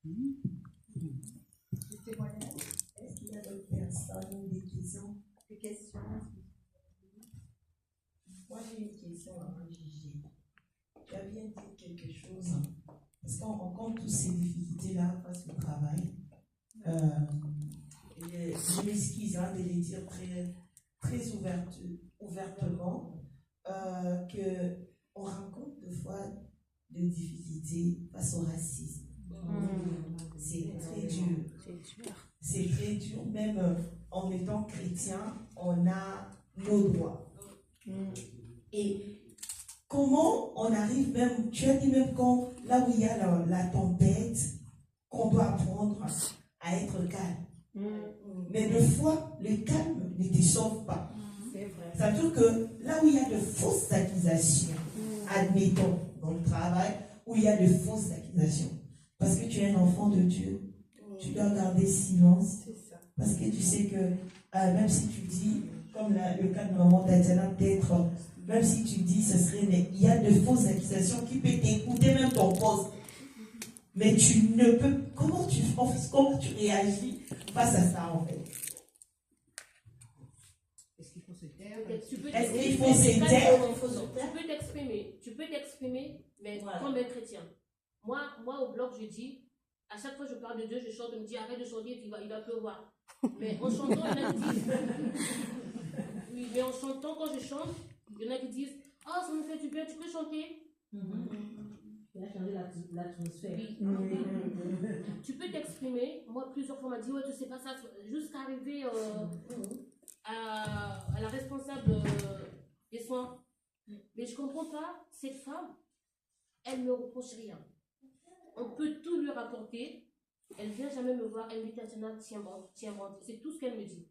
Le témoignage, est-ce qu'il y a d'autres personnes, des questions? Moi, j'ai une question avant Gigi. Tu as bien dit quelque chose. Parce qu'on rencontre toutes ces difficultés-là face au travail. Je m'excuse de les dire très ouvertement qu'on rencontre des fois des difficultés face au racisme. C'est très dur. C'est très dur. Même en étant chrétien, on a nos droits. Et comment on arrive même, tu as dit même quand, là où il y a la tempête, qu'on doit apprendre à être calme. Mais des fois, le calme ne te sauve pas. Ça veut dire que là où il y a de fausses accusations, admettons, dans le travail, où il y a de fausses accusations, parce que tu es un enfant de Dieu, tu dois garder silence. Parce que tu sais que, même si tu dis, comme le cas de maman Tatiana, peut-être, même si tu dis, ce serait, mais il y a de fausses accusations qui peuvent t'écouter, même ton poste. Mais tu ne peux, comment tu réagis face à ça, en fait? Est-ce qu'il faut se taire? Est-ce qu'il faut se taire? Tu peux t'exprimer, mais voilà. Comme un chrétien. Moi, au blog, je dis, à chaque fois que je parle de Dieu, je chante, on me dit, arrête de chanter, il va pleuvoir. Mais en chantant, il y en a qui disent, oui, mais en chantant, quand je chante, il y en a qui disent, oh, ça me fait du bien, tu peux chanter? Il a changé l'atmosphère. Oui. Tu peux t'exprimer. Moi, plusieurs fois, on m'a dit, ouais, tu sais pas ça, jusqu'à arriver à la responsable des soins. Mais je comprends pas, cette femme, elle ne reproche rien. On peut tout lui rapporter. Elle vient jamais me voir, elle me dit, Tatiana, tiens bon. C'est tout ce qu'elle me dit.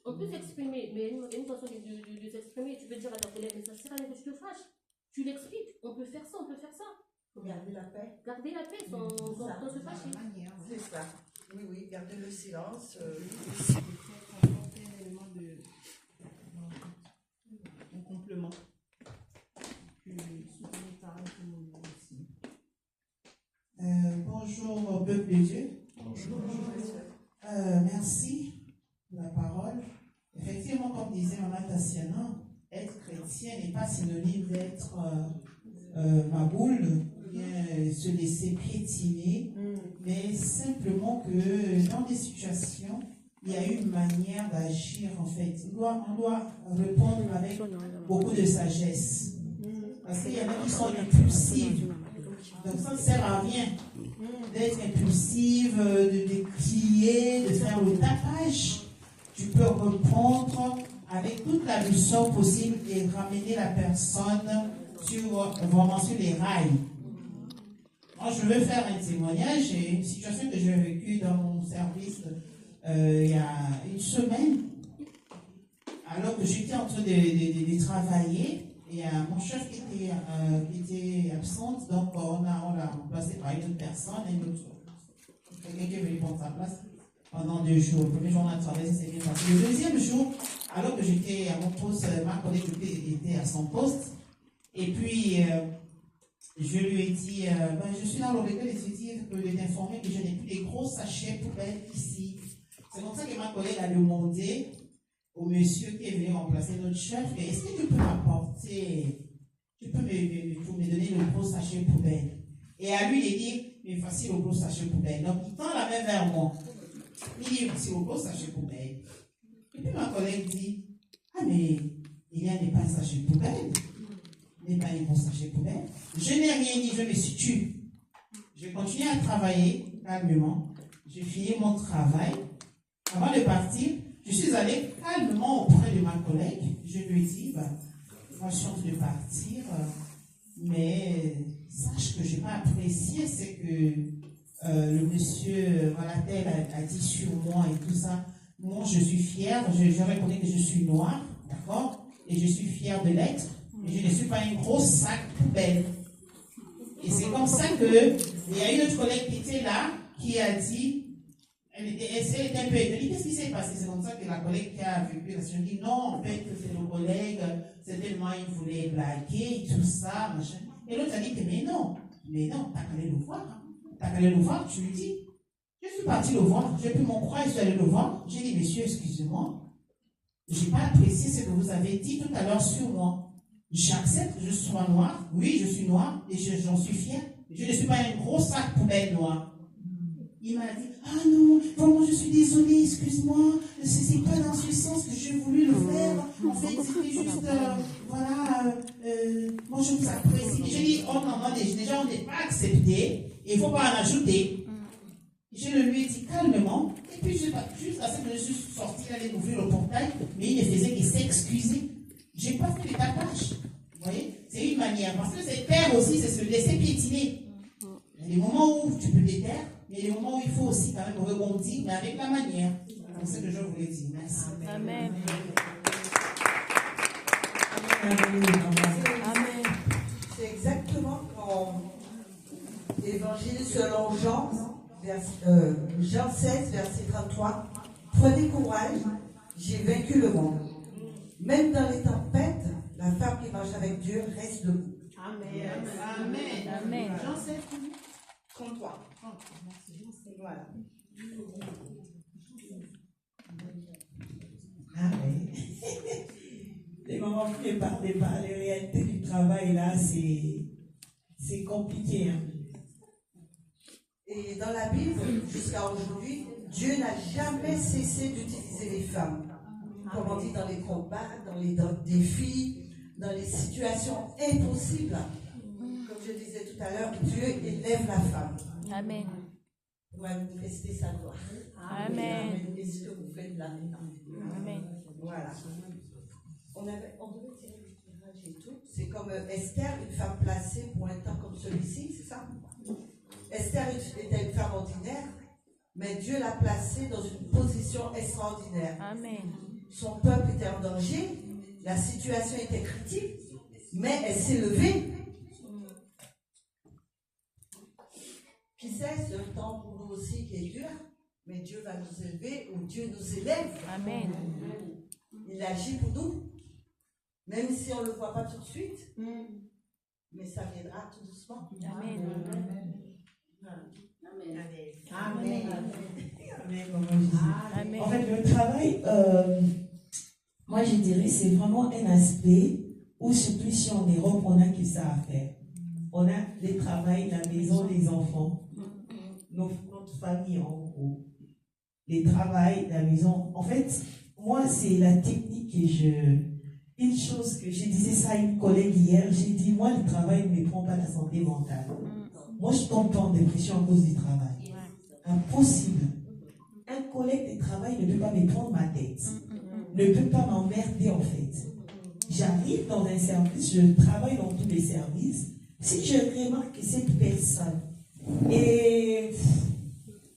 On peut s'exprimer, mais une façon de s'exprimer, tu peux dire à ta collègue, mais ça sert à rien que tu te fâches. Tu l'expliques, on peut faire ça. Faut garder la paix. Garder la paix sans se fâcher. C'est ça. Oui, garder le silence. C'est un élément un complément. Bonjour, peuple de Dieu. Bonjour. Merci pour la parole. Effectivement, comme disait Mme Tatiana, être chrétien n'est pas synonyme d'être maboule, ou bien se laisser piétiner, mais simplement que dans des situations, il y a une manière d'agir en fait. On doit répondre avec beaucoup de sagesse. Parce qu'il y en a qui sont impulsifs. Donc ça ne sert à rien d'être impulsive, de crier, de faire le tapage. Tu peux répondre avec toute la douceur possible et ramener la personne vraiment sur les rails. Moi, je veux faire un témoignage et une situation que j'ai vécue dans mon service il y a une semaine, alors que j'étais en train de travailler. Il y a mon chef qui était absente, donc on l'a remplacé par une autre personne, quelqu'un qui est venu prendre sa place pendant 2 jours. Le premier jour, on a travaillé, ça s'est bien passé. Le deuxième jour, alors que j'étais à mon poste, ma collègue était à son poste, et puis je lui ai dit, je suis dans l'oreille de t'informer que je n'ai plus des gros sachets poubelles ici. C'est comme ça que ma collègue a demandé au monsieur qui est venu remplacer notre chef, est-ce que tu peux m'apporter, tu peux me donner le gros sachet poubelle? Et à lui, il dit, mais voici le gros sachet poubelle. Donc, il tend la main vers moi. Il dit, voici le gros sachet poubelle. Et puis ma collègue dit, ah mais, il n'est pas un sachet poubelle. Il n'est pas un gros sachet poubelle. Je n'ai rien dit, je me suis tue. Je continue à travailler calmement. J'ai fini mon travail. Avant de partir, je suis allée calmement auprès de ma collègue. Je lui ai dit, moi je suis en train de partir, mais sache que je n'ai pas apprécié ce que le monsieur Valatel a dit sur moi et tout ça. Moi je suis fière, je reconnais que je suis noire, d'accord? Et je suis fière de l'être, mais je ne suis pas un gros sac poubelle. Et c'est comme ça que il y a une autre collègue qui était là, qui a dit, elle était un peu étonnée. Qu'est-ce qui s'est passé? C'est comme ça que la collègue qui a vécu la situation dit non, en fait, c'est le collègue, c'est tellement il voulait blaguer, tout ça, machin. Et l'autre a dit que mais non, t'as qu'à aller le voir. T'as qu'à allé le voir, je lui dis, je suis parti le voir, j'ai pris mon courage, je suis allé le voir. J'ai dit, monsieur, excusez-moi, je n'ai pas apprécié ce que vous avez dit tout à l'heure sur moi. J'accepte que je sois noir, oui, je suis noir, et j'en suis fier. Je ne suis pas un gros sac poubelle noir. Il m'a dit, ah non, vraiment je suis désolée, excuse-moi, c'est pas dans ce sens que j'ai voulu le faire. En fait, c'était juste, voilà, moi je vous apprécie. J'ai dit, oh non, déjà on n'est pas accepté, il ne faut pas en ajouter. Je le lui ai dit calmement, et puis juste à ce que je suis sorti, il allait ouvrir le portail, mais il ne faisait que s'excuser. Je n'ai pas fait les tapage. Vous voyez, c'est une manière, parce que c'est taire aussi, c'est se laisser piétiner. Il y a des moments où tu peux te taire, mais il y a des moments où il faut aussi quand même rebondir, mais avec la manière. C'est ce que je voulais dire. Merci. Amen. Amen. C'est exactement comme Évangile selon Jean, Jean 16, verset 33. Prenez courage, j'ai vaincu le monde. Même dans les tempêtes, la femme qui marche avec Dieu reste debout. Amen. Amen. Amen. Jean 7, 33. Voilà. Amen. Les mamans qui ne parlent pas, les réalités du travail là, c'est compliqué. Hein. Et dans la Bible, jusqu'à aujourd'hui, Dieu n'a jamais cessé d'utiliser les femmes. Comme on dit, dans les combats, dans les défis, dans les situations impossibles. Comme je disais tout à l'heure, Dieu élève la femme. Amen. Pour manifester sa gloire. Amen. Et ce que vous faites là maintenant. Amen. Voilà. On devait tirer le tirage et tout. C'est comme Esther, une femme placée pour un temps comme celui-ci, c'est ça? Esther était une femme ordinaire, mais Dieu l'a placée dans une position extraordinaire. Amen. Son peuple était en danger, la situation était critique, mais elle s'est levée. Qui sait, c'est un temps pour nous aussi qui est dur, mais Dieu va nous élever ou Dieu nous élève. Amen. Il agit pour nous, même si on ne le voit pas tout de suite, mais ça viendra tout doucement. Amen. Amen. Amen. En fait, le travail, moi je dirais, c'est vraiment un aspect où, surtout si on est Europe, on a que ça à faire. On a le travail, la maison, les enfants, notre famille en gros. Les travail, la maison. En fait, moi, c'est la technique que une chose que je disais ça à une collègue hier, j'ai dit, moi, le travail ne me prend pas la santé mentale. Moi, je tombe pas en dépression à cause du travail. Impossible. Un collègue de travail ne peut pas me prendre ma tête. Ne peut pas m'emmerder, en fait. J'arrive dans un service, je travaille dans tous les services. Si je remarque que cette personne, et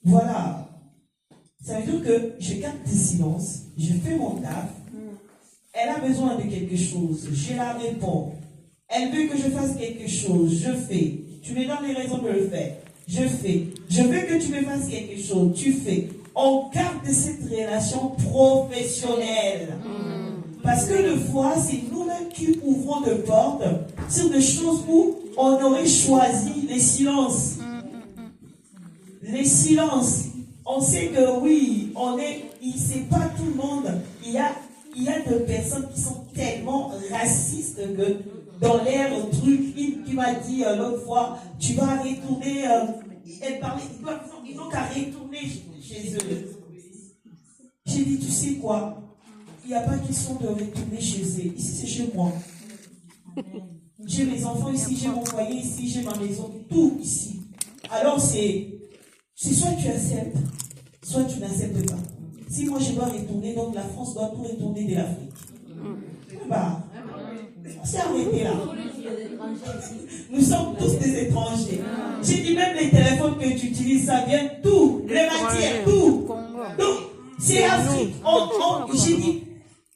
voilà, ça veut dire que je garde le silence, je fais mon taf, elle a besoin de quelque chose, je la réponds. Elle veut que je fasse quelque chose, je fais. Tu me donnes les raisons de le faire, je fais. Je veux que tu me fasses quelque chose, tu fais. On garde cette relation professionnelle. Parce que le fois, c'est nous-mêmes qui ouvrons de portes sur des choses où on aurait choisi les silences. Les silences. On sait que oui, c'est pas tout le monde. Il y a des personnes qui sont tellement racistes que dans l'air, truc, qui m'a dit l'autre fois, tu vas retourner, elle parlait, ils n'ont qu'à retourner chez eux. J'ai dit, tu sais quoi? Il n'y a pas question de retourner chez eux. Ici, c'est chez moi. J'ai mes enfants ici, j'ai mon foyer ici, j'ai ma maison, tout ici. Alors, c'est soit tu acceptes, soit tu n'acceptes pas. Si moi, je dois retourner, donc la France doit tout retourner de l'Afrique. Bah, on s'est arrêté là. Nous sommes tous des étrangers. J'ai dit, même les téléphones que tu utilises, ça vient tout, les matières, tout. Donc, c'est l'Afrique. J'ai dit,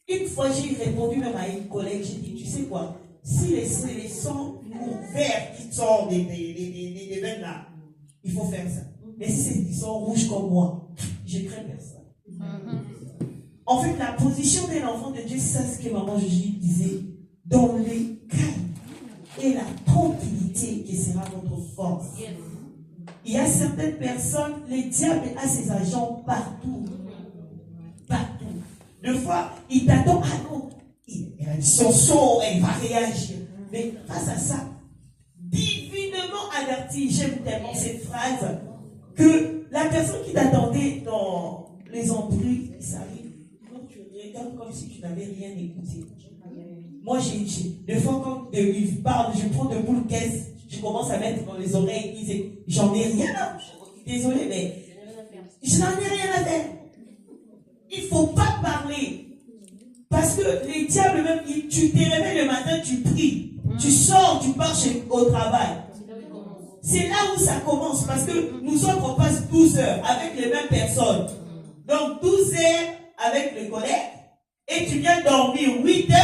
une fois, j'ai répondu même à une collègue, j'ai dit, tu sais quoi, si les sangs verts qui sortent des veines là, il faut faire ça. Mais si c'est du sang rouge comme moi, je crains personne. En fait, la position d'un enfant de Dieu, c'est ce que maman Julie disait, dans les calmes et la tranquillité qui sera votre force. il y a certaines personnes, les diables a ses agents partout. Partout. Deux fois, il t'attend, ah non, elle a dit son son, elle va réagir. Mais face à ça, divinement averti, j'aime tellement cette phrase, que la personne qui t'attendait dans les embrouilles, ça arrive, non, tu regardes comme si tu n'avais rien écouté. Moi, des fois, quand il parle, je prends de boules caisse, je commence à mettre dans les oreilles, ils disent, j'en ai rien à faire. Désolé, mais je n'en ai rien à faire. Il ne faut pas parler. Parce que les diables, même, tu te réveilles le matin, tu pries. Tu sors, tu pars au travail. C'est là où ça commence. Parce que nous autres, on passe 12 heures avec les mêmes personnes. Donc, 12 heures avec les collègues. Et tu viens dormir 8 heures.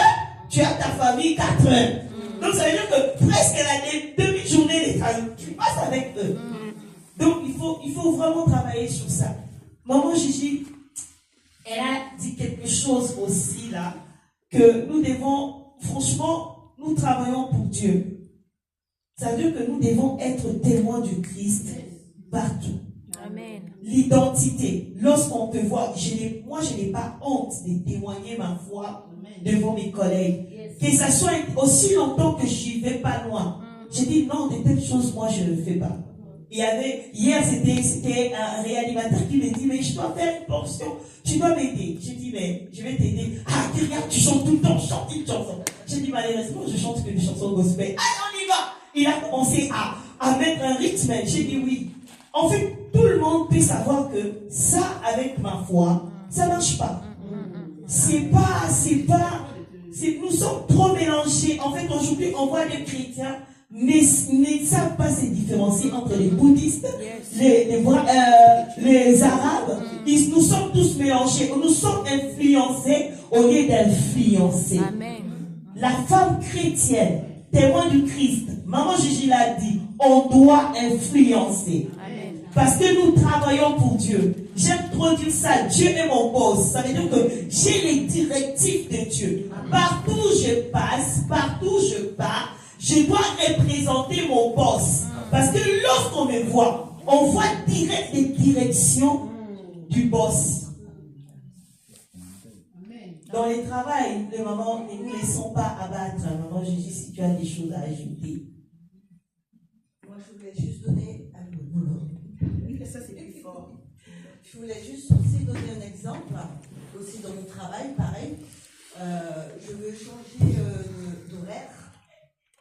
Tu as ta famille 4 heures. Donc, ça veut dire que presque la demi-journée, tu passes avec eux. Donc, il faut vraiment travailler sur ça. Maman Gigi, elle a dit quelque chose aussi là, que nous devons, franchement, nous travaillons pour Dieu. Ça veut dire que nous devons être témoins du Christ partout. Amen. L'identité, lorsqu'on te voit, moi je n'ai pas honte de témoigner ma foi devant mes collègues. Que ça soit aussi longtemps que je ne vais pas loin. J'ai dit non, de telles choses, moi je ne le fais pas. Hier, c'était un réanimateur qui me dit, mais je dois faire une portion, tu dois m'aider. J'ai dit, mais je vais t'aider. Ah, regarde, tu chantes tout le temps, chante une chanson. J'ai dit, malheureusement, je chante que des chansons gospel. Ah, on y va. Il a commencé à mettre un rythme. J'ai dit oui. En fait, tout le monde peut savoir que ça, avec ma foi, ça ne marche pas. Nous sommes trop mélangés. En fait, aujourd'hui, on voit les chrétiens ne savent pas se différencier entre les bouddhistes, les arabes. Nous sommes tous mélangés. Nous sommes influencés au lieu d'influencer. La femme chrétienne, témoin du Christ, maman Gigi l'a dit, on doit influencer. Amen. Parce que nous travaillons pour Dieu. J'aime trop dire ça, Dieu est mon boss. Ça veut dire que j'ai les directives de Dieu. Partout où je passe, partout où je pars, je dois représenter mon boss. Parce que lorsqu'on me voit, on voit direct les directions du boss. Dans les travails de maman, ne nous laissons pas abattre. Maman Gigi, si tu as des choses à ajouter. Moi, je voulais juste donner ça c'est plus fort. Je voulais juste aussi donner un exemple, aussi dans mon travail, pareil. Je veux changer d'horaire,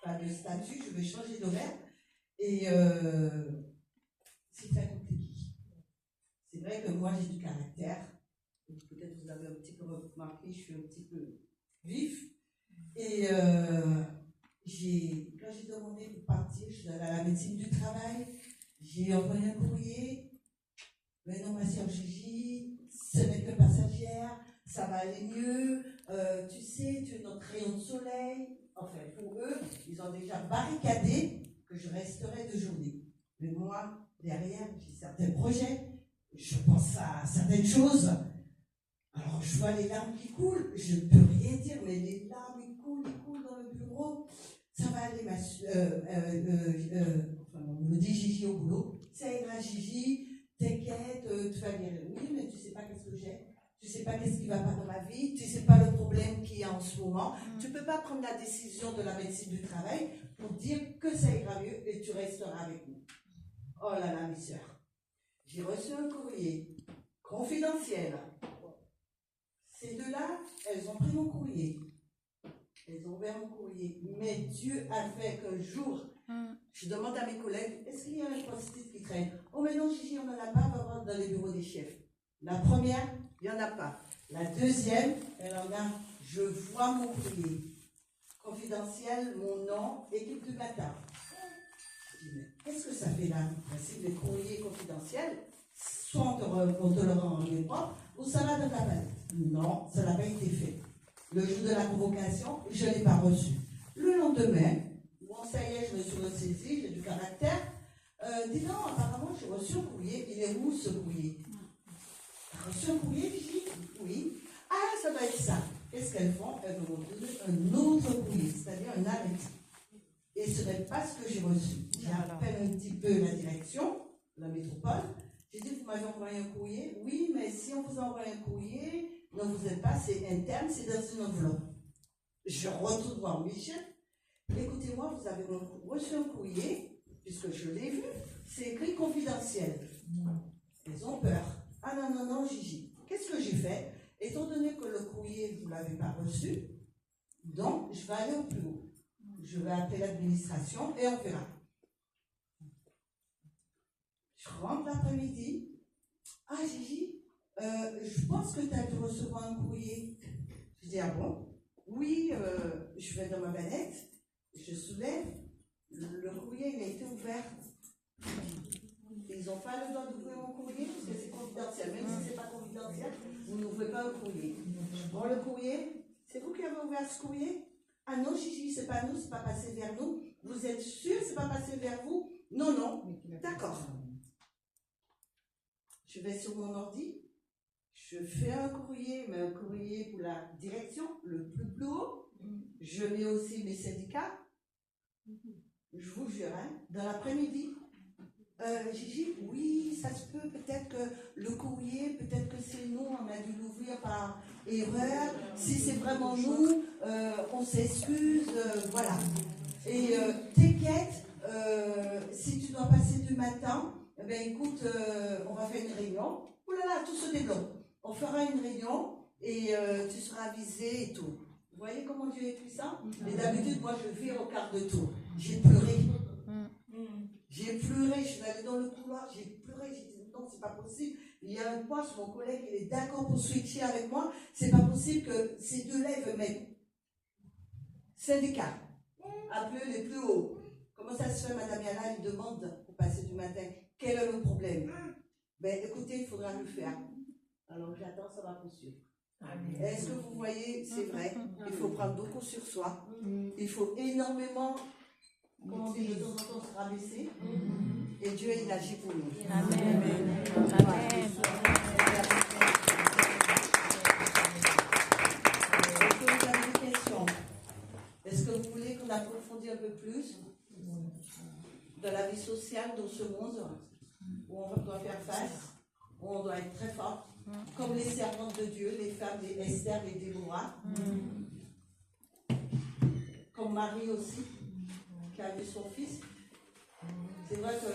pas de statut, je veux changer d'horaire. Et c'est très compliqué. C'est vrai que moi, j'ai du caractère. Peut-être vous avez un petit peu remarqué, je suis un petit peu vif. Et quand j'ai demandé pour partir, je suis allée à la médecine du travail. J'ai envoyé un courrier. Mais non, ma sœur Gigi, ce n'est que passagère, ça va aller mieux. Tu sais, tu es notre rayon de soleil. Enfin, pour eux, ils ont déjà barricadé que je resterai 2 journées. Mais moi, derrière, j'ai certains projets. Je pense à certaines choses. Alors, je vois les larmes qui coulent. Je ne peux rien dire, mais les larmes, ils coulent dans le bureau. Ça va aller, on me dit Gigi au boulot. Ça ira, Gigi. T'inquiète, tu vas dire oui, mais tu ne sais pas qu'est-ce que j'ai. Tu ne sais pas qu'est-ce qui ne va pas dans ma vie. Tu ne sais pas le problème qu'il y a en ce moment. Tu ne peux pas prendre la décision de la médecine du travail pour dire que ça ira mieux et tu resteras avec nous. Oh là là, mes soeurs. J'ai reçu un courrier confidentiel. Ces deux-là, elles ont pris mon courrier. Elles ont ouvert mon courrier. Mais Dieu a fait qu'un jour, je demande à mes collègues, est-ce qu'il y a un post-it qui traîne? Oh mais non, Gigi, on n'en a pas, va voir dans les bureaux des chefs. La première, il n'y en a pas. La deuxième, elle en a, je vois mon courrier. Confidentiel, mon nom, équipe du matin. Je dis, mais qu'est-ce que ça fait là? C'est le courrier confidentiel, soit on te le rend en ligne propre, ou ça va dans ta palette. Non, ça n'a pas été fait. Le jour de la convocation, je ne l'ai pas reçu. Le lendemain, bon, ça y est, je me suis ressaisie, j'ai du caractère. Dis non, apparemment, j'ai reçu un courrier. Il est où ce courrier? T'as reçu un courrier, Gigi? Oui. Ah, ça doit être ça. Qu'est-ce qu'elles font? Elles vont donner un autre courrier, c'est-à-dire un arrêté. Et ce n'est pas ce que j'ai reçu. J'appelle un petit peu la direction. la métropole. J'ai dit, vous m'avez envoyé un courrier. Oui, mais si on vous envoie un courrier, ne vous êtes pas, c'est interne, c'est dans une enveloppe. Je retourne voir Michel. Écoutez-moi, vous avez reçu un courrier, puisque je l'ai vu, c'est écrit confidentiel. Ils ont peur. Ah non, non, non, Gigi. Qu'est-ce que j'ai fait? Étant donné que le courrier, vous ne l'avez pas reçu, donc je vais aller au plus haut. Je vais appeler l'administration et on verra. Je rentre l'après-midi. Ah, Gigi, je pense que tu as dû recevoir un courrier. Je dis, ah bon? Oui, je vais dans ma vanette, je soulève, le courrier il a été ouvert. Ils n'ont pas le droit d'ouvrir mon courrier parce que c'est confidentiel. Même si ce n'est pas confidentiel, vous n'ouvrez pas un courrier. Bon, le courrier, c'est vous qui avez ouvert ce courrier? Ah non, Gigi, c'est pas nous, c'est pas passé vers nous. Vous êtes sûr que c'est pas passé vers vous? Non, non. D'accord. Je vais sur mon ordi, je fais un courrier, mais un courrier pour la direction, le plus haut. Je mets aussi mes syndicats. Je vous jure, hein, dans l'après-midi. Gigi, oui, ça se peut, peut-être que le courrier, peut-être que c'est nous, on a dû l'ouvrir par erreur. Si c'est vraiment nous, on s'excuse, voilà. Et t'inquiète, si tu dois passer du matin, eh ben écoute, on va faire une réunion. Ouh là là, tout se débloque. On fera une réunion et tu seras avisé et tout. Vous voyez comment Dieu est puissant? Et d'habitude, moi, je vire au quart de tour. J'ai pleuré. J'ai pleuré, je suis allée dans le couloir, j'ai pleuré, j'ai dit non, c'est pas possible. Il y a un poste, mon collègue, il est d'accord pour switcher avec moi. C'est pas possible que ces deux-là veulent mettre syndicat, appelez les plus hauts. Comment ça se fait, Madame Yana, il demande pour passer du matin? Quel est le problème? Ben écoutez, il faudra le faire. Alors j'attends, ça va poursuivre. Est-ce que vous voyez, c'est vrai, il faut prendre beaucoup sur soi. Il faut énormément, comment on dit, de temps en temps se rabaisser. Et Dieu, il agit pour nous. Amen. Amen. Est-ce que vous avez des questions? Est-ce que vous voulez qu'on approfondisse un peu plus dans la vie sociale dans ce monde où on doit faire face, où on doit être très fort, comme les servantes de Dieu, les femmes, les Esther, les Déborah, comme Marie aussi, qui a vu son fils. C'est vrai que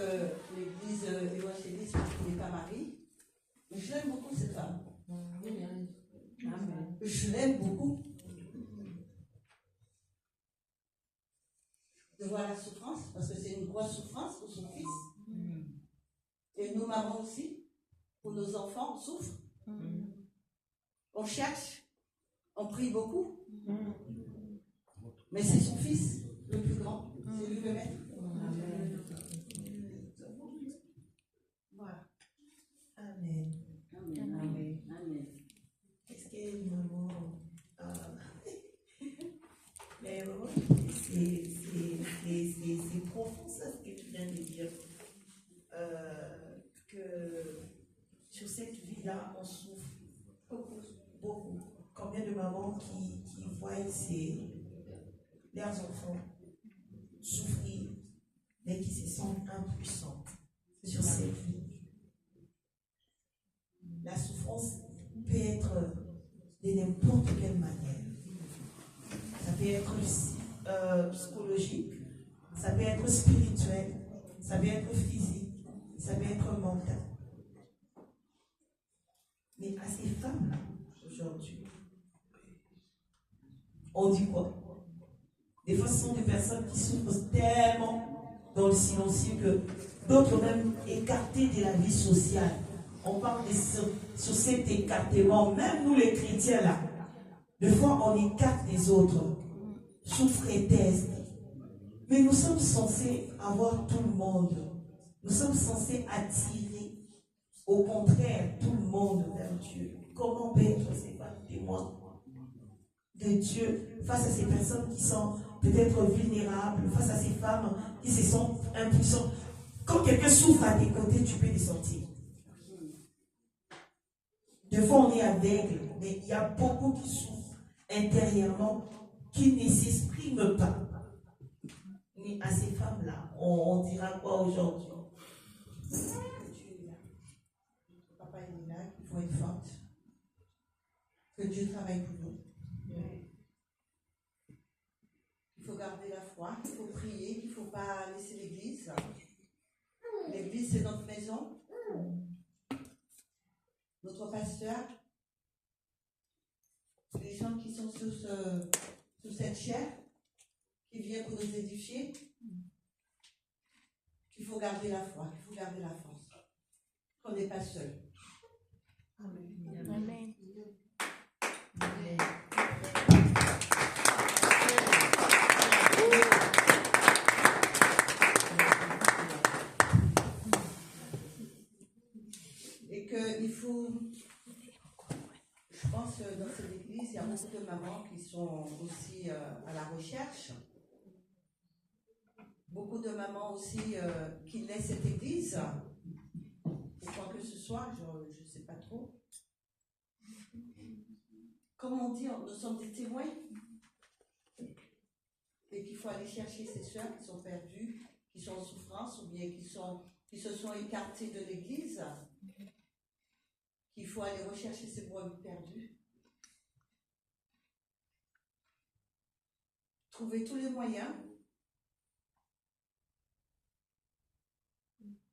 l'église évangéliste n'est pas Marie, mais je l'aime beaucoup cette femme. Je l'aime beaucoup. De voir la souffrance, parce que c'est une grosse souffrance pour son fils. Et nous, mamans aussi, pour nos enfants, on souffre. On cherche, on prie beaucoup. Mais c'est son fils, le plus grand. C'est lui le maître. Voilà. Amen. Amen. Amen. Est-ce qu'il y a une maman? Mais maman, c'est profond ça ce que tu viens de dire. Que sur cette vie-là, on souffre beaucoup, beaucoup. Combien de mamans qui voient leurs enfants souffrir, mais qui se sentent impuissants sur cette vie. La souffrance peut être de n'importe quelle manière. Ça peut être psychologique, ça peut être spirituel, ça peut être physique, ça peut être mental. Mais à ces femmes-là, aujourd'hui, on dit quoi? Des fois, ce sont des personnes qui souffrent tellement dans le silencieux que d'autres même écartés de la vie sociale. On parle sur cet écartement, même nous les chrétiens là, des fois on écarte les autres, souffre et teste. Mais nous sommes censés avoir tout le monde. Nous sommes censés attirer, au contraire, tout le monde vers Dieu. Comment être ces femmes témoins de Dieu face à ces personnes qui sont peut-être vulnérables, face à ces femmes qui se sentent impuissantes? Quand quelqu'un souffre à tes côtés, tu peux les sentir. Des fois, on est aveugle, mais il y a beaucoup qui souffrent intérieurement, qui ne s'expriment pas. Mais à ces femmes-là, on dira quoi aujourd'hui? que Dieu travaille pour nous. Il faut garder la foi, il faut prier, il ne faut pas laisser l'église. L'église, c'est notre maison. Notre pasteur, les gens qui sont sous cette chair, qui viennent pour nous édifier, qu'il faut garder la foi, qu'il faut garder la force. Qu'on n'est pas seul. Amen. Amen. Et qu'il faut, je pense que dans cette église, il y a beaucoup de mamans qui sont aussi à la recherche. Beaucoup de mamans aussi qui laissent cette église. Pourquoi que ce soit, je ne sais pas trop. Comme on dit, nous sommes des témoins. Et qu'il faut aller chercher ces soeurs qui sont perdues, qui sont en souffrance, ou bien qui se sont écartées de l'église. Qu'il faut aller rechercher ces brebis perdues. Trouver tous les moyens.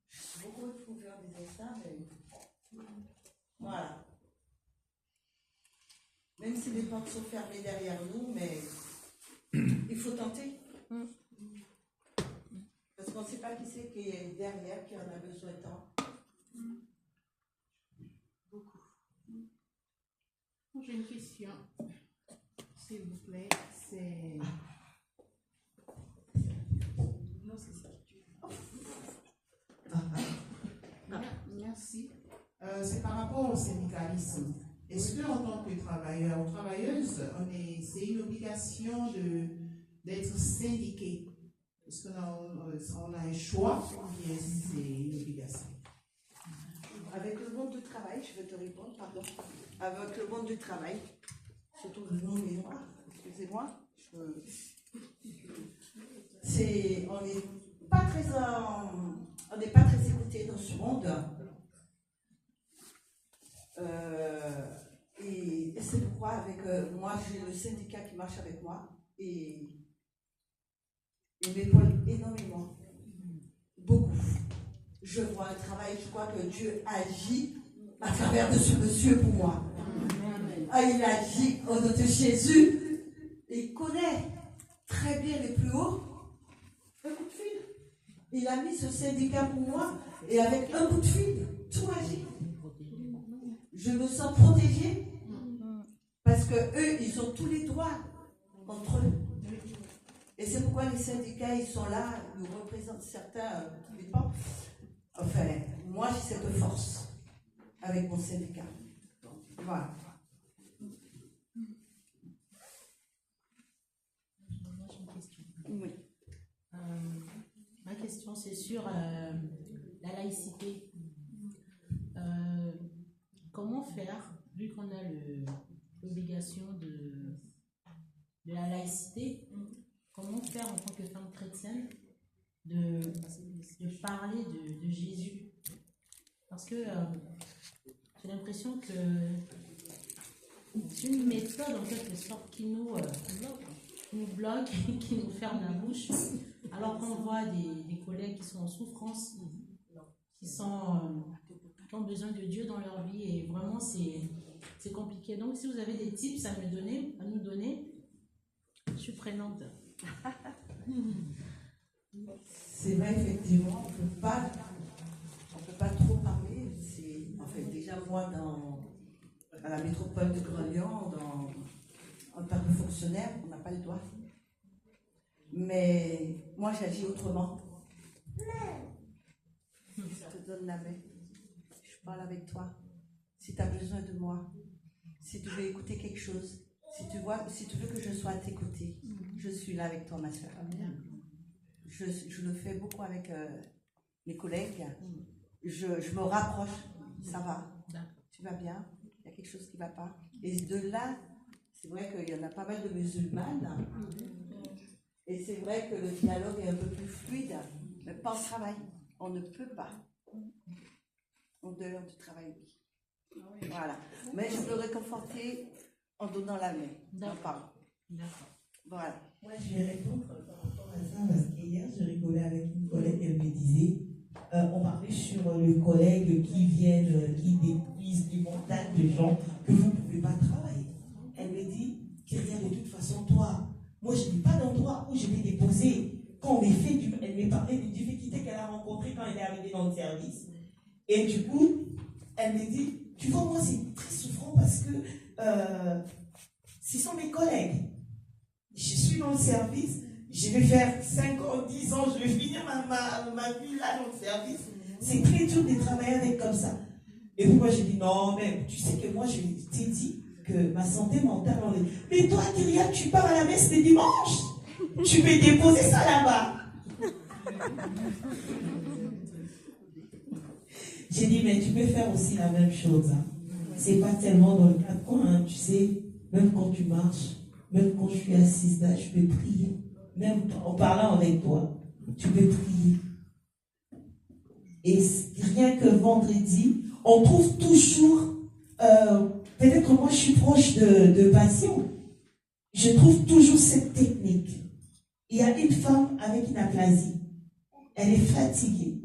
Je suis beaucoup retrouvée en disant ça, mais voilà. Même si les portes sont fermées derrière nous, mais il faut tenter. Parce qu'on ne sait pas qui c'est qui est derrière, qui en a besoin tant. Beaucoup. J'ai une question, s'il vous plaît. C'est. Non, c'est ça. Merci. C'est par rapport au syndicalisme. Est-ce qu'en tant que travailleur ou travailleuse, c'est une obligation d'être syndiqué? Est-ce qu'on a un choix ou bien c'est une obligation? Avec le monde du travail, je vais te répondre, pardon. Avec le monde du travail, surtout le nom est noir, excusez-moi. On n'est pas très écouté dans ce monde. Et c'est pourquoi avec moi, j'ai le syndicat qui marche avec moi et il m'épaule énormément. Beaucoup. Je vois un travail, je crois que Dieu agit à travers de ce monsieur pour moi. Ah, il agit au nom de Jésus. Il connaît très bien les plus hauts. Un coup de fil. Il a mis ce syndicat pour moi et avec un coup de fil, tout agit. Je me sens protégée parce que eux, ils ont tous les droits entre eux. Et c'est pourquoi les syndicats, ils sont là, ils représentent certains militants. Enfin, moi, j'ai cette force avec mon syndicat. Voilà. Oui. Ma question, c'est sur la laïcité. Comment faire, vu qu'on a l'obligation de la laïcité, comment faire en tant que femme chrétienne de parler de Jésus? Parce que j'ai l'impression que c'est une méthode en quelque sorte qui nous bloque, qui nous ferme la bouche, alors qu'on voit des collègues qui sont en souffrance, qui ont besoin de Dieu dans leur vie, et vraiment c'est compliqué. Donc si vous avez des tips à nous donner, je suis prenante. C'est vrai, effectivement, on ne peut pas trop parler. Enfin, déjà, moi, à la métropole de Grand Lyon, en tant que fonctionnaire, on n'a pas le droit. Mais moi, j'agis autrement. Je te donne la main. Je parle avec toi. Si tu as besoin de moi, si tu veux écouter quelque chose, si tu veux que je sois à tes côtés, je suis là avec toi, ma soeur. Je le fais beaucoup avec mes collègues. Je me rapproche. Ça va. Tu vas bien? Il y a quelque chose qui ne va pas. Et de là, c'est vrai qu'il y en a pas mal de musulmanes. Et c'est vrai que le dialogue est un peu plus fluide. Mais pas au travail. On ne peut pas. En dehors du travail, oui. Voilà. Mais je veux réconforter en donnant la main. D'accord. Voilà. Moi, je vais répondre par rapport à ça parce qu'hier, je rigolais avec une collègue, elle me disait, on parlait sur le collègue qui détruisent du montagne de gens que vous ne pouvez pas travailler. Elle me dit, Kyria, de toute façon, toi, moi, je n'ai pas d'endroit où je vais déposer. Quand on me fait elle me parlait d'une difficulté qu'elle a rencontrée quand elle est arrivée dans le service. Et du coup, elle me dit, tu vois, moi, c'est très souffrant parce que ce sont mes collègues. Je suis dans le service, je vais faire 5 ans, 10 ans, je vais finir ma vie là dans le service. C'est très dur de travailler avec comme ça. Et puis moi, j'ai dit, non, mais tu sais que moi, je t'ai dit que ma santé mentale, mais toi, Kyria, tu pars à la messe le dimanche. Tu peux déposer ça là-bas. J'ai dit, mais tu peux faire aussi la même chose. Hein. C'est pas tellement dans le cas de quoi, hein, tu sais, même quand tu marches, même quand je suis assise là, je peux prier. Même en parlant avec toi, tu peux prier. Et rien que vendredi, on trouve toujours, peut-être que moi je suis proche de Passion, je trouve toujours cette technique. Il y a une femme avec une aplasie, elle est fatiguée,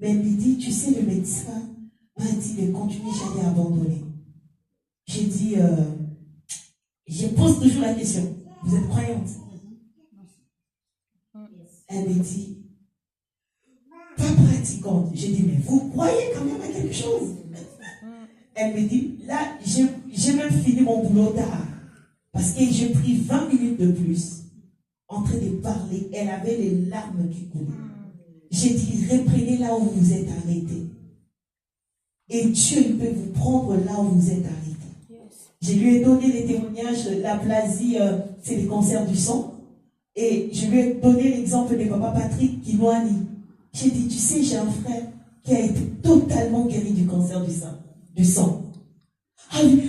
mais elle me dit, tu sais, le médecin m'a dit de continuer, j'allais abandonner. J'ai dit, je pose toujours la question, vous êtes croyante? Elle me dit, pas pratiquante. J'ai dit, mais vous croyez quand même à quelque chose? Elle me dit, là, j'ai même fini mon boulot tard. Parce que j'ai pris 20 minutes de plus en train de parler. Elle avait les larmes qui coulaient. J'ai dit, reprenez là où vous êtes arrêté. Et Dieu, il peut vous prendre là où vous êtes arrêté. Je lui ai donné les témoignages, l'aplasie, c'est les cancers du sang. Et je lui ai donné l'exemple de papa Patrick Kinoani. J'ai dit, tu sais, j'ai un frère qui a été totalement guéri du cancer du sang. Ah oui,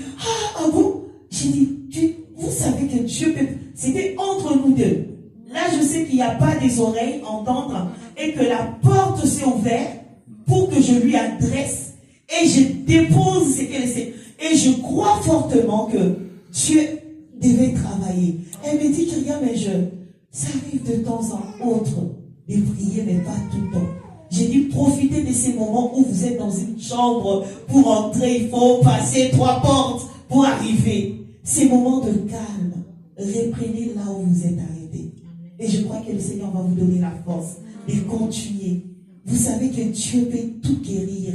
ah bon? J'ai dit, vous savez que Dieu peut... C'était entre nous deux. Là, je sais qu'il n'y a pas des oreilles à entendre et que la porte s'est ouverte pour que je lui adresse et je dépose ce qu'elle sait. Et je crois fortement que Dieu devait travailler. Elle me dit, Kyria, mais ça arrive de temps en autre de prier, mais pas tout le temps. J'ai dit, profitez de ces moments où vous êtes dans une chambre. Pour entrer, il faut passer 3 portes pour arriver. Ces moments de calme, reprenez là où vous êtes arrêtés. Et je crois que le Seigneur va vous donner la force de continuer. Vous savez que Dieu peut tout guérir.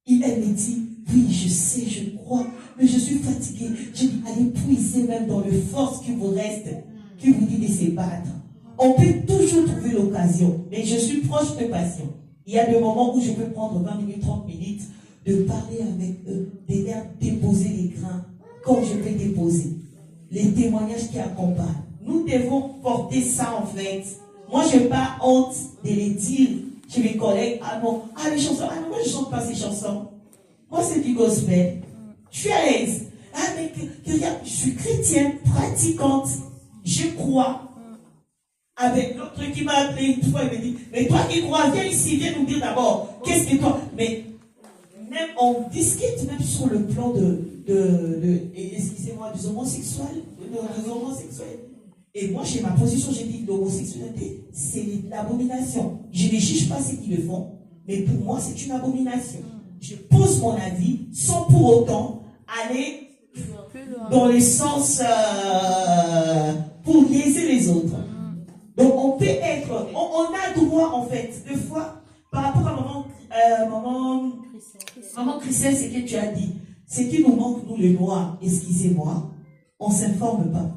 Elle me dit, oui, je sais, je crois, mais je suis fatiguée. J'ai dit, allez puiser même dans les forces qui vous restent, qui vous dit de se battre. On peut toujours trouver l'occasion, mais je suis proche de Passion. Il y a des moments où je peux prendre 20 minutes, 30 minutes, de parler avec eux, de leur déposer les grains, comme je peux déposer. Les témoignages qui accompagnent. Nous devons porter ça en fait. Moi, je n'ai pas honte de les dire chez mes collègues. Ah non, les chansons, ah non, moi je ne chante pas ces chansons. Moi, c'est du gospel. Je suis à l'aise. Ah, mais je suis chrétienne, pratiquante. Je crois. Avec l'autre qui m'a appelé une fois, il me dit, mais toi qui crois, viens ici, viens nous dire d'abord, qu'est-ce que toi. Mais même on discute même sur le plan excusez-moi, des homosexuels, des homosexuels. Et moi, j'ai ma position, j'ai dit, l'homosexualité, c'est l'abomination. Je ne juge pas ceux qui le font, mais pour moi, c'est une abomination. Je pose mon avis sans pour autant aller dans le sens pour liaiser les autres. Donc on peut être, on a droit en fait, des fois, par rapport à maman Christelle, c'est que tu as dit, c'est qu'il nous manque nous les noirs, excusez-moi, on ne s'informe pas.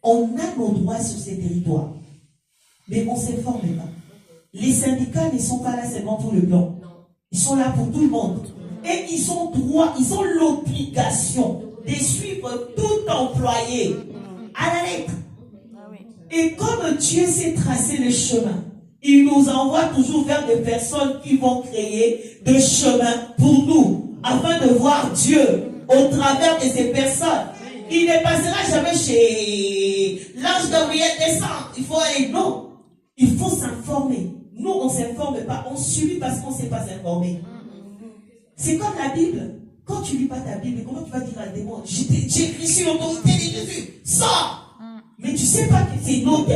On a nos droits sur ces territoires, mais on ne s'informe pas. Les syndicats ne sont pas là seulement pour le blanc, ils sont là pour tout le monde. Et ils ont droit, ils ont l'obligation de suivre tout employé à la lettre. Et comme Dieu s'est tracé le chemin, il nous envoie toujours vers des personnes qui vont créer des chemins pour nous, afin de voir Dieu au travers de ces personnes. Il ne passera jamais chez l'ange Gabriel descend. Il faut aller, non. Il faut s'informer. Nous, on ne s'informe pas, on subit parce qu'on ne sait pas s'informer. C'est comme la Bible. Quand tu lis pas ta Bible, comment tu vas dire à un démon, j'ai écrit sur l'autorité de Jésus, sors! Mais tu sais pas que c'est noté,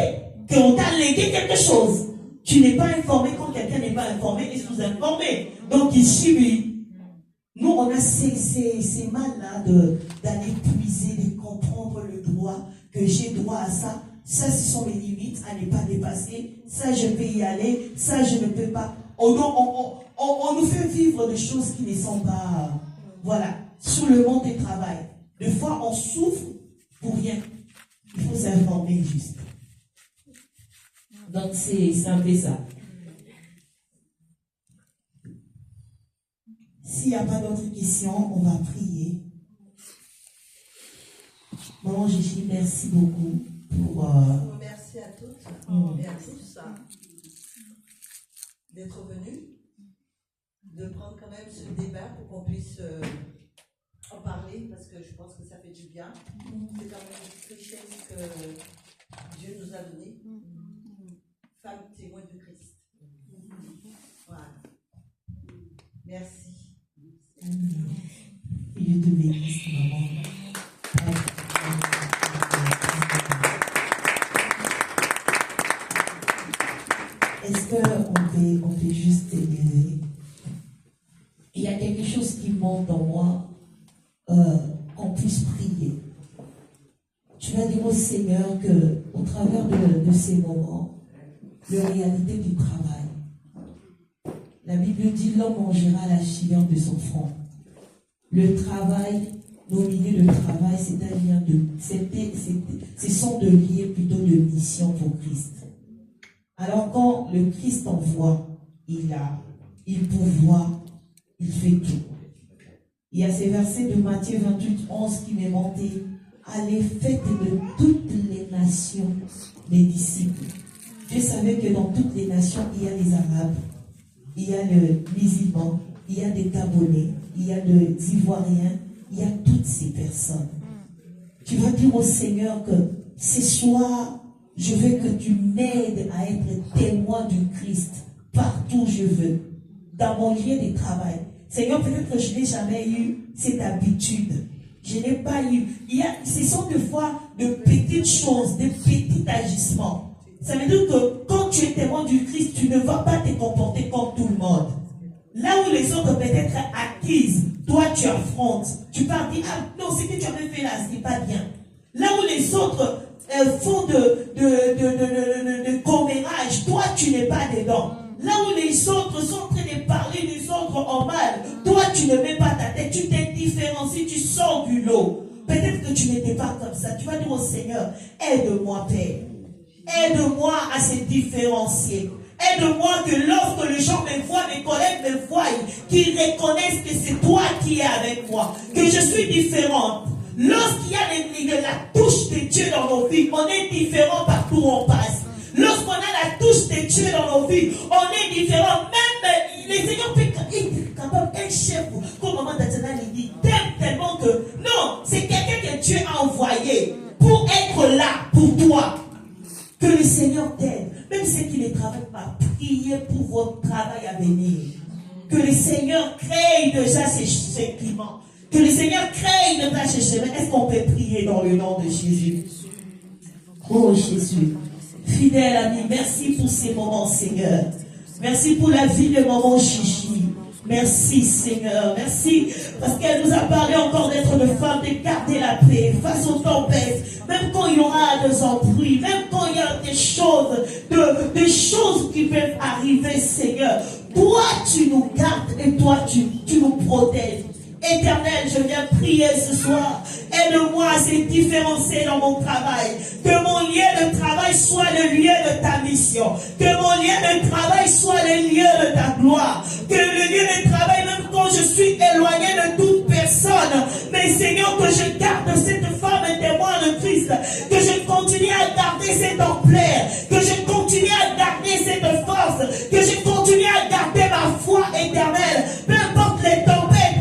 qu'on t'a légué quelque chose. Tu n'es pas informé quand quelqu'un n'est pas informé et sous-informé. Donc il subit. Nous, on a ces mal-là d'aller puiser, de comprendre le droit, que j'ai droit à ça. Ça, ce sont mes limites à ne pas dépasser. Ça, je peux y aller. Ça, je ne peux pas. On nous fait vivre des choses qui ne sont pas... voilà, sur le monde du travail. Des fois, on souffre pour rien. Il faut s'informer juste. Donc, c'est un peu ça. S'il n'y a pas d'autres questions, on va prier. Maman Gigi, merci beaucoup pour... Merci à toutes et à tous d'être venus, de prendre quand même ce débat pour qu'on puisse en parler, parce que je pense que ça fait du bien. C'est quand même une richesse que Dieu nous a donnée. Femme témoin de Christ. Voilà. Merci. Et Dieu te bénisse, maman. Est-ce qu'on peut juste aider? Il y a quelque chose qui monte en moi, qu'on puisse prier. Tu vas dire au Seigneur qu'au travers de ces moments, de réalité du travail, la Bible dit l'homme mangera la chaleur de son front. Le travail, nos milieux de travail, c'est un lien ce sont des liens plutôt de mission pour Christ. Alors quand le Christ envoie, il pourvoit, il fait tout. Il y a ces versets de Matthieu 28, 11 qui m'est monté. Allez, faites de toutes les nations les disciples. Je savais que dans toutes les nations, il y a les Arabes, il y a les musulmans, il y a des Gabonais, il y a des Ivoiriens, il y a toutes ces personnes. Tu vas dire au Seigneur que ce soir, je veux que tu m'aides à être témoin du Christ partout où je veux, dans mon lieu de travail. Seigneur, peut-être que je n'ai jamais eu cette habitude. Je n'ai pas eu. Ce sont des fois de petites choses, de petits agissements. Ça veut dire que quand tu es témoin du Christ, tu ne vas pas te comporter comme tout le monde. Là où les autres peut-être acquises, toi tu affrontes. Tu pars dire, ah non, ce que tu avais fait là, ce n'est pas bien. Là où les autres font de commérage, toi tu n'es pas dedans. Là où les autres sont en train de parler des autres en mal, toi tu ne mets pas ta tête, tu t'es différencié, tu sors du lot. Peut-être que tu n'étais pas comme ça. Tu vas dire au Seigneur, aide-moi Père. Aide-moi à se différencier. Aide-moi que lorsque les gens me voient, mes collègues me voient, qu'ils reconnaissent que c'est toi qui es avec moi, que je suis différente. Lorsqu'il y a la touche de Dieu dans nos vies, on est différent partout où on passe. Lorsqu'on a la touche de Dieu dans nos vies, on est différent. Même les Seigneurs peuvent capable un chef, comme maman Tatiana l'a dit, t'aime tellement que non, c'est quelqu'un que Dieu a envoyé pour être là pour toi. Que le Seigneur t'aide. Même ceux qui ne travaillent pas, priez pour votre travail à venir. Que le Seigneur crée déjà ces climats. Que le Seigneur crée déjà ces chemins. Est-ce qu'on peut prier dans le nom de Jésus? Oh Jésus, fidèle ami, merci pour ces moments, Seigneur. Merci pour la vie de maman Gigi. Merci Seigneur, merci parce qu'elle nous a parlé encore d'être une femme, de garder la paix face aux tempêtes, même quand il y aura des embrouilles, même quand il y a des choses qui peuvent arriver, Seigneur. Toi tu nous gardes et toi tu nous protèges. Éternel, je viens prier ce soir. Aide-moi à se différencier dans mon travail. Que mon lieu de travail soit le lieu de ta mission. Que mon lieu de travail soit le lieu de ta gloire. Que le lieu de travail, même quand je suis éloigné de toute personne, mais Seigneur, que je garde cette femme témoin de Christ. Que je continue à garder cette ampleur. Que je continue à garder cette force. Que je continue à garder ma foi éternelle. Peu importe les tempêtes.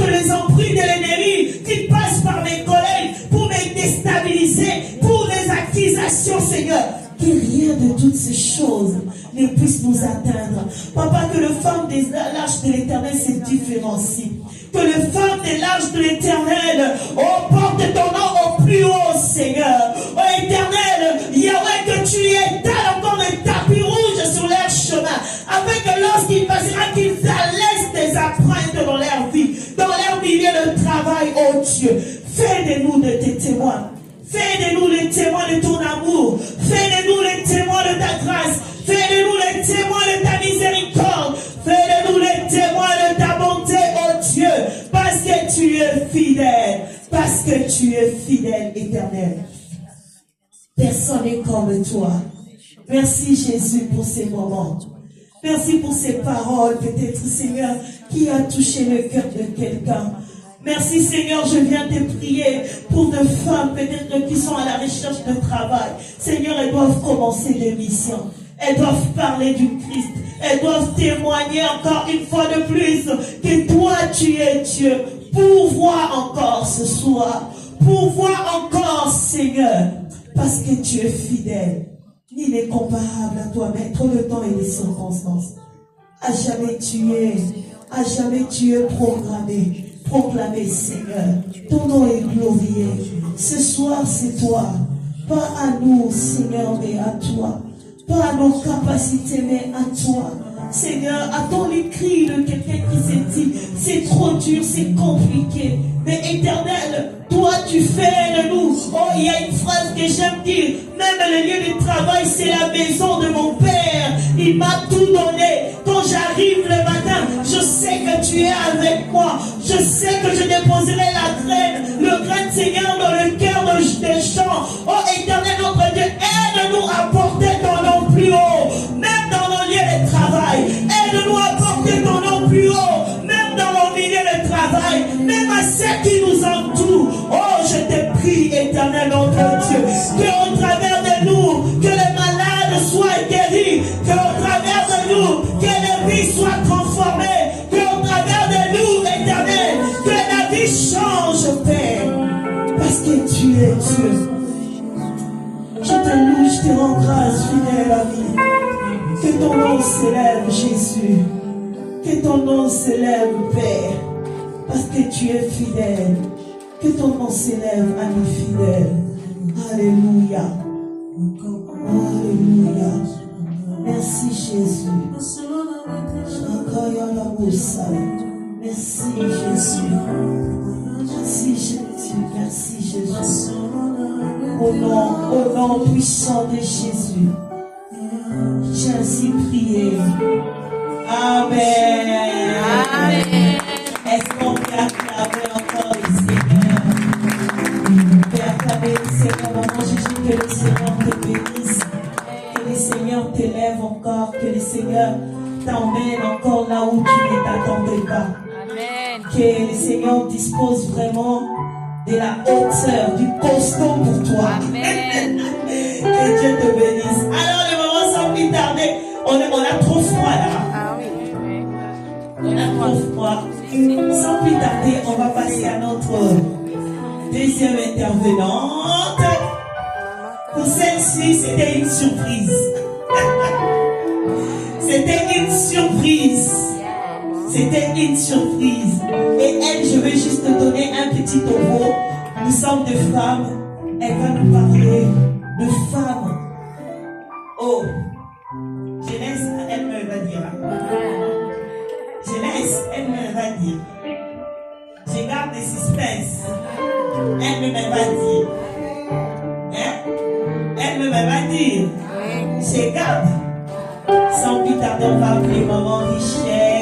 Les embrouilles de l'ennemi qui passent par mes collègues pour me déstabiliser, pour les accusations, Seigneur. Que rien de toutes ces choses ne puisse nous atteindre. Papa, que le femme des lâches de l'Éternel se différencie. Que le les femmes des larges de l'Éternel. Oh, porte ton nom au plus haut, Seigneur. Oh, Éternel, Yahweh, que tu étales encore un tapis rouge sur leur chemin, afin que lorsqu'il passera, qu'ils laissent des empreintes dans leur vie, dans leur milieu de travail, oh Dieu. Fais de nous de tes témoins. Fais de nous les témoins de ton amour. Fais de nous les témoins de ta grâce. Fais de nous les témoins de ta miséricorde. Fais de nous les témoins de ta bonté, oh Dieu. Parce que tu es fidèle. Parce que tu es fidèle, Éternel. Personne n'est comme toi. Merci Jésus pour ces moments. Merci pour ces paroles, peut-être Seigneur, qui a touché le cœur de quelqu'un. Merci Seigneur, je viens te prier pour des femmes peut-être qui sont à la recherche de travail. Seigneur, elles doivent commencer des missions. Elles doivent parler du Christ. Elles doivent témoigner encore une fois de plus que toi tu es Dieu. Pourvois encore ce soir. Pourvois encore Seigneur. Parce que tu es fidèle. Il n'est comparable à toi, maître le temps et les circonstances. À jamais tu es programmé. Proclamé, Seigneur. Ton nom est glorieux. Ce soir, c'est toi. Pas à nous, Seigneur, mais à toi. Pas à nos capacités, mais à toi. Seigneur, attends les cris de quelqu'un qui s'est dit, c'est trop dur, c'est compliqué. Mais Éternel, toi tu fais de nous. Oh, il y a une phrase que j'aime dire. Même le lieu de travail, c'est la maison de mon Père. Il m'a tout donné. Quand j'arrive le matin, je sais que tu es avec moi. Je sais que je déposerai la graine, le grain, Seigneur, dans le cœur des gens. Oh Éternel, notre Dieu, aide-nous à porter ton nom plus haut. Même dans nos lieux de travail. Aide-nous à porter ton nom plus haut. Même dans nos milieux de travail. Même à ceux qui nous entourent. Oh, je te prie, Éternel, notre Dieu, qu'au travers de nous, que les malades soient guéris, qu'au travers de nous, que les vies soient transformées, qu'au travers de nous, Éternel, que la vie change, Père, parce que tu es Dieu. Je te loue, je te rends grâce, fidèle ami. Que ton nom s'élève, Jésus. Que ton nom s'élève, Père, parce que tu es fidèle. Que ton nom s'élève, ami fidèle. Alléluia. Alléluia. Merci Jésus. Merci Jésus. Merci Jésus. Merci Jésus. Au nom puissant de Jésus. J'ai ainsi prié. Amen. Amen. Est-ce qu'on peut acclamer encore le Seigneur? Père, acclamer le Seigneur. Maman Jésus, que le Seigneur te bénisse. Que le Seigneur t'élève encore. Que le Seigneur t'emmène encore là où tu ne t'attendais pas. Amen. Que le Seigneur dispose vraiment de la hauteur, du costaud pour toi. Amen. Que Dieu te bénisse. Alors, les mamans, sans plus tarder, on a trop froid là. Ah oui. On a trop froid. Sans plus tarder, on va passer à notre deuxième intervenante. Pour celle-ci, c'était une surprise. C'était une surprise. C'était une surprise. Et elle, je vais juste te donner un petit topo. Nous sommes des femmes. Elle va nous parler de femmes. Oh, Jeunesse, elle me va dire. Jeunesse, elle me va dire. Je garde le suspense. Elle me va dire. Hein? Elle me va dire. Je garde. Sans plus tarder, on va appeler maman Richelle.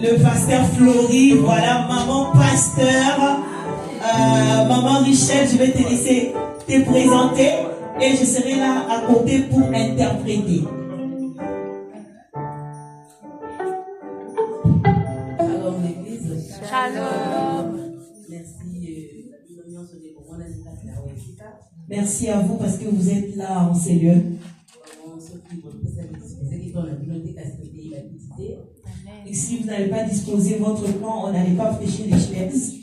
le pasteur Florie, voilà, maman pasteur, maman Richelle, je vais te laisser te présenter et je serai là à côté pour interpréter. Shalom l'église. Shalom. Merci à vous parce que vous êtes là en ces lieux. Et si vous n'allez pas disposer votre plan, on n'allait pas prêcher les schnepps.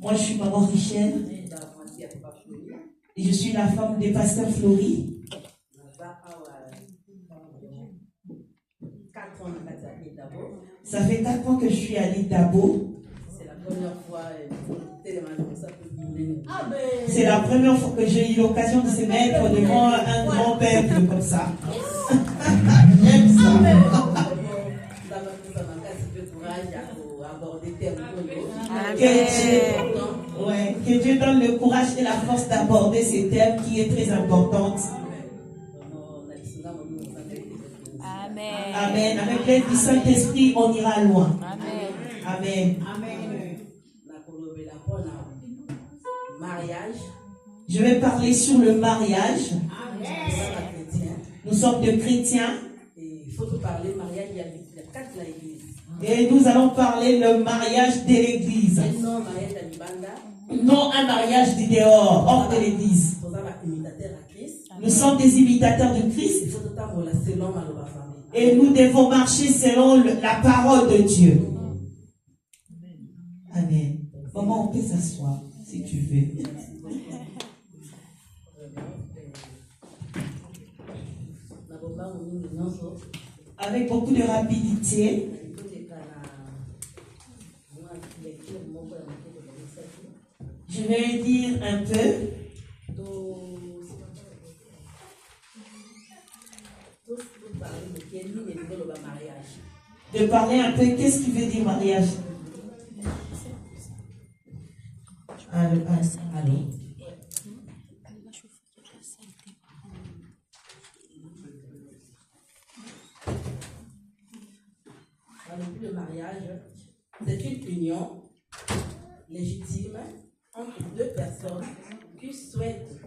Moi, je suis maman Richelle. Et je suis la femme des pasteurs Florie. Ça fait 4 ans que je suis à l'île d'Abo. C'est la première fois C'est la première fois que j'ai eu l'occasion de se mettre devant un grand peuple comme ça. J'aime ça. Que Dieu donne le courage et la force d'aborder ces thèmes qui est très importante. Amen. Amen. Avec l'aide du Saint-Esprit, on ira loin. Amen. Mariage. Je vais parler sur le mariage. Nous sommes des chrétiens. Et il faut parler mariage, il y a 4 dans l'église. Et nous allons parler le mariage de l'église. Non un mariage du dehors, hors de l'église. Nous sommes des imitateurs de Christ. Et nous devons marcher selon la parole de Dieu. Amen. Maman, on peut s'asseoir si tu veux. Avec beaucoup de rapidité. Je vais dire un peu. De parler un peu, qu'est-ce qui veut dire mariage? Allô. Le mariage, c'est une union légitime entre deux personnes qui souhaitent